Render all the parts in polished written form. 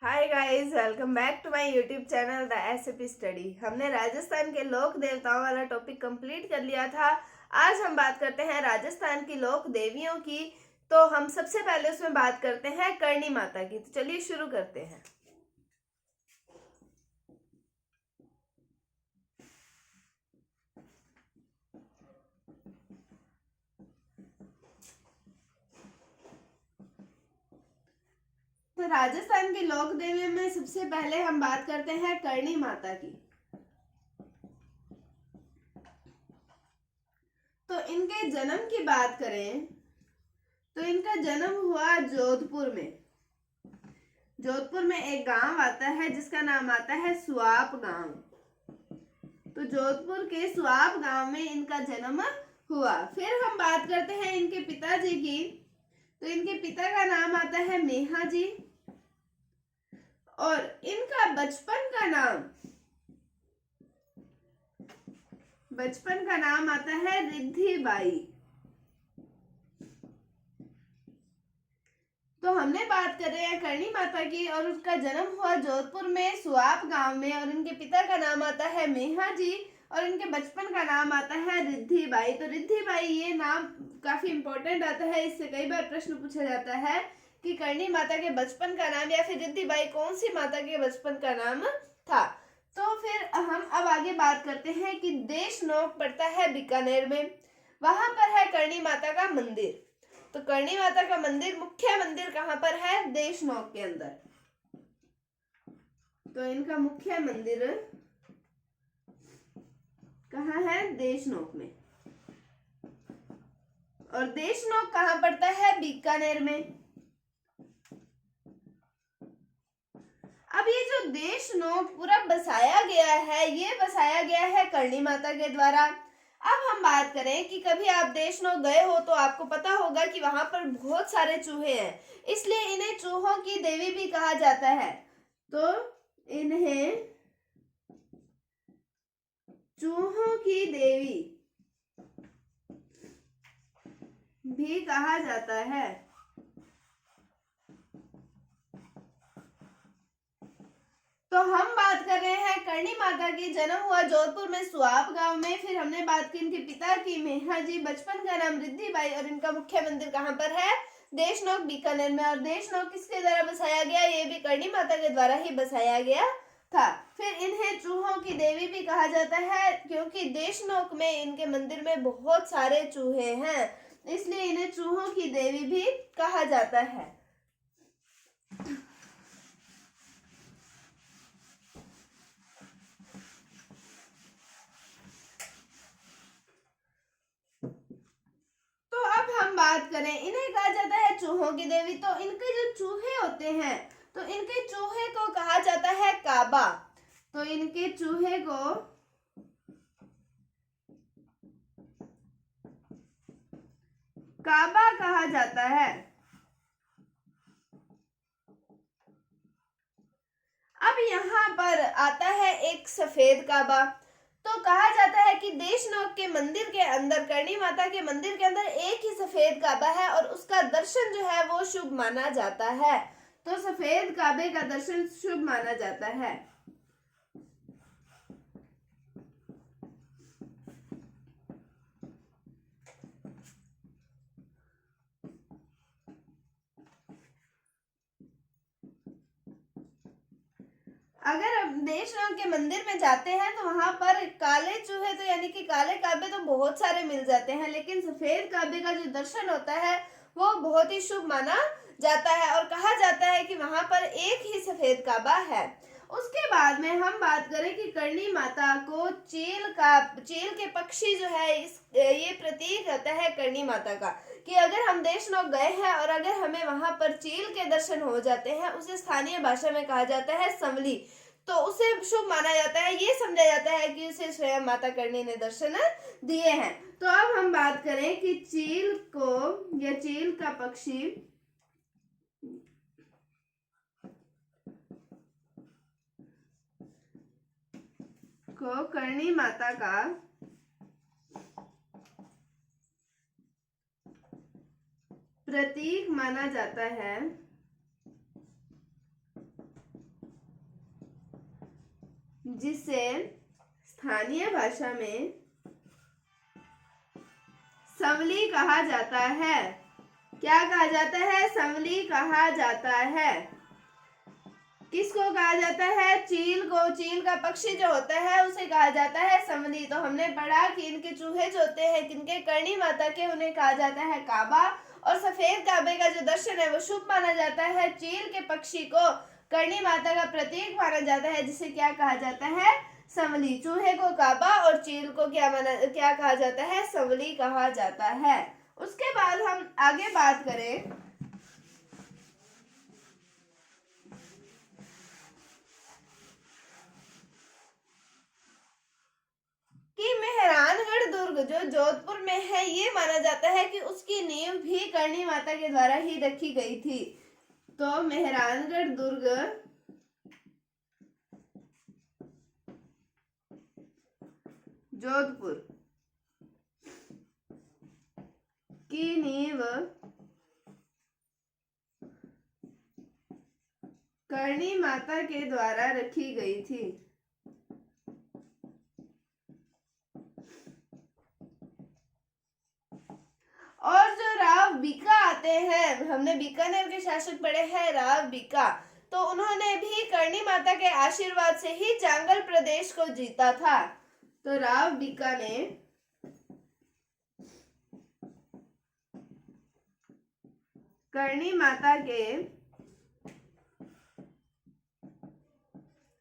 Hi guys, welcome back to my YouTube channel the SAP study. हमने राजस्थान के लोक देवताओं वाला टॉपिक कंप्लीट कर लिया था। आज हम बात करते हैं राजस्थान की लोक देवियों की। तो हम सबसे पहले उसमें बात करते हैं करणी माता की। तो चलिए शुरू करते हैं। तो राजस्थान की लोक देवियों में सबसे पहले हम बात करते हैं करणी माता की। तो इनके जन्म की बात करें तो इनका जन्म हुआ जोधपुर में। जोधपुर में एक गांव आता है जिसका नाम आता है सुआप गांव। तो जोधपुर के सुआप गांव में इनका जन्म हुआ। फिर हम बात करते हैं इनके पिताजी की। तो इनके पिता का नाम आता है मेहा जी और इनका बचपन का नाम आता है रिद्धि बाई। तो हमने बात कर रहे हैं करणी माता की और उसका जन्म हुआ जोधपुर में सुआप गांव में और इनके पिता का नाम आता है मेहा जी और इनके बचपन का नाम आता है रिद्धि बाई। तो रिद्धि बाई ये नाम काफी इंपॉर्टेंट आता है, इससे कई बार प्रश्न पूछा जाता है कि करणी माता के बचपन का नाम या फिर रिद्धि बाई कौन सी माता के बचपन का नाम था। तो फिर हम अब आगे बात करते हैं कि देशनोक पड़ता है बीकानेर में, वहां पर है करणी माता का मंदिर। तो करणी माता का मंदिर, मुख्य मंदिर कहां पर है? देशनोक के अंदर। तो इनका मुख्य मंदिर कहाँ है? देशनोक में। और देशनोक कहां पड़ता है? बीकानेर में। अब ये जो देशनोक पूरा बसाया गया है, ये बसाया गया है करणी माता के द्वारा। अब हम बात करें कि कभी आप देशनोक गए हो तो आपको पता होगा कि वहां पर बहुत सारे चूहे हैं, इसलिए इन्हें चूहों की देवी भी कहा जाता है। तो इन्हें चूहों की देवी भी कहा जाता है। तो हम बात कर रहे हैं करणी माता की। जन्म हुआ जोधपुर में सुआप गांव में। फिर हमने बात की इनके पिता की मेहा जी, बचपन का नाम रिद्धि बाई और इनका मुख्य मंदिर कहां पर है? देशनोक बीकानेर में। और देशनोक किसके द्वारा बसाया गया? ये भी करणी माता के द्वारा ही बसाया गया था। फिर इन्हें चूहों की देवी भी कहा जाता है क्योंकि देशनोक में इनके मंदिर में बहुत सारे चूहे हैं, इसलिए इन्हें चूहों की देवी भी कहा जाता है। तो अब हम बात करें, इन्हें कहा जाता है चूहों की देवी। तो इनके जो चूहे होते हैं, तो इनके चूहे को कहा जाता है काबा। तो इनके चूहे को काबा कहा जाता है। अब यहाँ पर आता है एक सफेद काबा। तो कहा जाता है कि देशनोक के मंदिर के अंदर, करणी माता के मंदिर के अंदर एक ही सफेद काबा है और उसका दर्शन जो है वो शुभ माना जाता है। तो सफेद काबे का दर्शन शुभ माना जाता है। अगर आप देशनोक के मंदिर में जाते हैं तो वहां पर काले चूहे, तो यानी कि काले काबे तो बहुत सारे मिल जाते हैं, लेकिन सफेद काबे का जो दर्शन होता है वो बहुत ही शुभ माना जाता है और कहा जाता है कि वहां पर एक ही सफेद काबा है। उसके बाद में हम बात करें कि करणी माता को चील के पक्षी जो है, ये प्रतीक होता है करणी माता का कि अगर हम देशनोक गए हैं और अगर हमें वहां पर चील के दर्शन हो जाते हैं, उसे स्थानीय भाषा में कहा जाता है संवली, तो उसे शुभ माना जाता है। ये समझा जाता है कि उसे स्वयं माता करणी ने दर्शन दिए हैं। तो अब हम बात करें कि चील को या चील का पक्षी को करणी माता का प्रतीक माना जाता है। जिसे स्थानीय भाषा में संवली कहा जाता है। क्या कहा जाता है? संवली कहा जाता है। किसको कहा जाता है? चील को। चील का पक्षी जो होता है उसे कहा जाता है संवली। तो हमने पढ़ा कि इनके चूहे जो होते हैं किनके? करणी माता के, उन्हें कहा जाता है काबा। और सफेद काबे का जो दर्शन है वो शुभ माना जाता है। चील के पक्षी को करणी माता का प्रतीक माना जाता है, जिसे क्या कहा जाता है? संवली। चूहे को काबा और चील को क्या कहा जाता है? संवली कहा जाता है। उसके बाद हम आगे बात करें कि मेहरानगढ़ दुर्ग जो जोधपुर में है, ये माना जाता है कि उसकी नींव भी करणी माता के द्वारा ही रखी गई थी। तो मेहरानगढ़ दुर्ग जोधपुर की नींव करणी माता के द्वारा रखी गई थी। और जो राव बीका आते हैं, हमने बीकानेर के शासक पढ़े हैं राव बीका, तो उन्होंने भी करणी माता के आशीर्वाद से ही जांगल प्रदेश को जीता था। तो राव बीका ने करणी माता के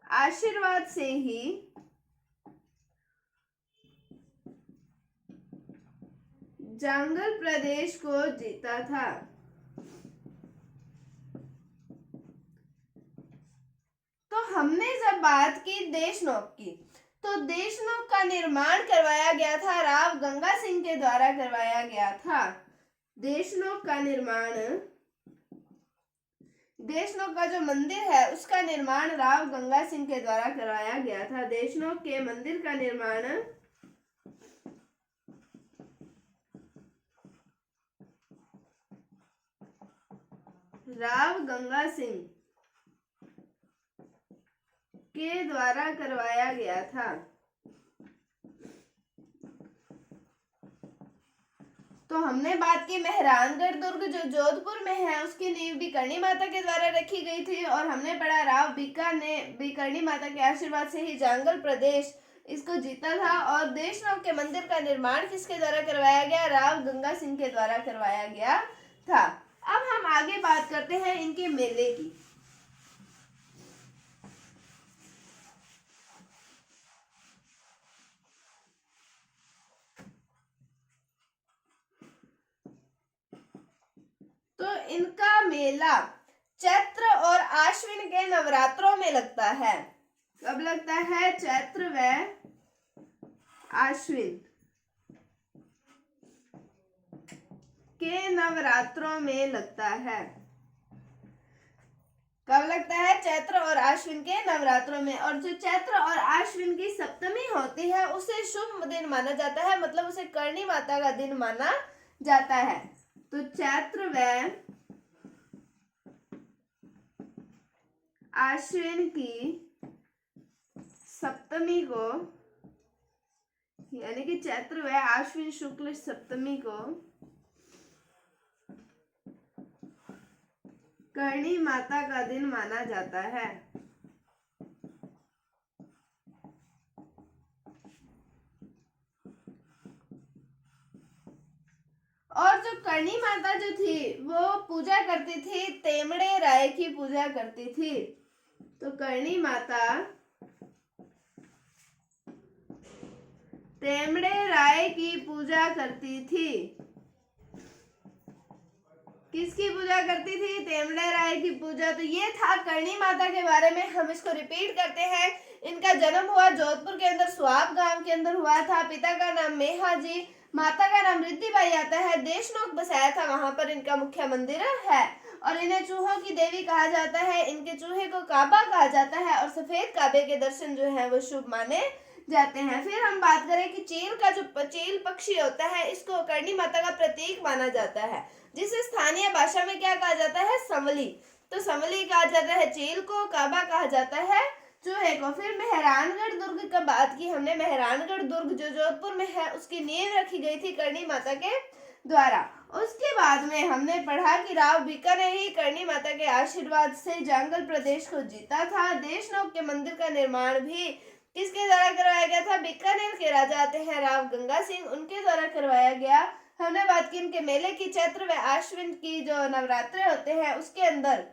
आशीर्वाद से ही जांगल प्रदेश को जीता था। तो हमने जब बात की देशनोक की, तो देशनोक का निर्माण करवाया गया था राव गंगा सिंह के द्वारा करवाया गया था। देशनोक का निर्माण, देशनोक का जो मंदिर है उसका निर्माण राव गंगा सिंह के द्वारा करवाया गया था। देशनोक के मंदिर का निर्माण राव गंगा सिंह के द्वारा करवाया गया था। तो हमने बात की मेहरानगढ़ दुर्ग जो जोधपुर में है उसकी नींव भी करणी माता के द्वारा रखी गई थी। और हमने पढ़ा राव बीका ने भी करणी माता के आशीर्वाद से ही जांगल प्रदेश इसको जीता था। और देशनोक के मंदिर का निर्माण किसके द्वारा करवाया गया? राव गंगा सिंह के द्वारा करवाया गया था। अब हम आगे बात करते हैं इनके मेले की। तो इनका मेला चैत्र और आश्विन के नवरात्रों में लगता है। कब लगता है? चैत्र व आश्विन के नवरात्रों में लगता है। कब लगता है? चैत्र और आश्विन के नवरात्रों में। और जो चैत्र और आश्विन की सप्तमी होती है उसे शुभ दिन माना जाता है, मतलब उसे करणी माता का दिन माना जाता है। तो चैत्र व आश्विन की सप्तमी को, यानी कि चैत्र व आश्विन शुक्ल सप्तमी को करणी माता का दिन माना जाता है। और जो करणी माता जो थी वो पूजा करती थी, तेमड़े राय की पूजा करती थी। तो करणी माता तेमड़े राय की पूजा करती थी। किसकी पूजा करती थी? तेमड़े राय की पूजा। तो ये था करणी माता के बारे में। हम इसको रिपीट करते हैं। इनका जन्म हुआ जोधपुर के अंदर सुहाग गांव के अंदर हुआ था। पिता का नाम मेहा जी, माता का नाम रिद्धिबाई आता है। देशनोक बसाया था, वहां पर इनका मुख्य मंदिर है। और इन्हें चूहों की देवी कहा जाता है। इनके चूहे को काबा कहा जाता है और सफेद काबे के दर्शन जो है वो शुभ माने जाते हैं। फिर हम बात करें कि चील का जो चील पक्षी होता है इसको करणी माता का प्रतीक माना जाता है, जिसे स्थानीय भाषा में क्या कहा जाता है? संवली। तो संवली कहा जाता है चील को, काबा कहा जाता है चूहे को। फिर मेहरानगढ़ दुर्ग का बात की हमने। मेहरानगढ़ दुर्ग जो जोधपुर में है उसकी नींव रखी गई थी करणी माता के द्वारा। उसके बाद में हमने पढ़ा कि राव बीकानेर ही करणी माता के आशीर्वाद से जांगल प्रदेश को जीता था। देशनोक के मंदिर का निर्माण भी किसके द्वारा करवाया गया था? बीकानेर के राजा आते हैं राव गंगा सिंह, उनके द्वारा करवाया गया। हमने बात की इनके मेले की। चैत्र व आश्विन की जो नवरात्रे होते हैं उसके अंदर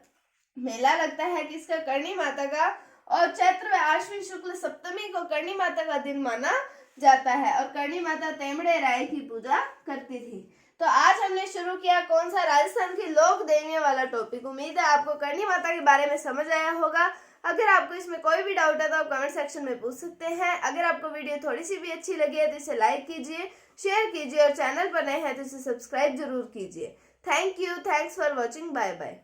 मेला लगता है किसका? करणी माता का। और चैत्र व आश्विन शुक्ल सप्तमी को करणी माता का दिन माना जाता है और करणी माता तेमड़े राय की पूजा करती थी। तो आज हमने शुरू किया कौन सा? राजस्थान की लोक देवियां वाला टॉपिक। उम्मीद है आपको करणी माता के बारे में समझ आया होगा। अगर आपको इसमें कोई भी डाउट है तो आप कमेंट सेक्शन में पूछ सकते हैं। अगर आपको वीडियो थोड़ी सी भी अच्छी लगी है तो इसे लाइक कीजिए, शेयर कीजिए और चैनल पर नए हैं तो इसे सब्सक्राइब जरूर कीजिए। Thank you, thanks for watching, bye bye.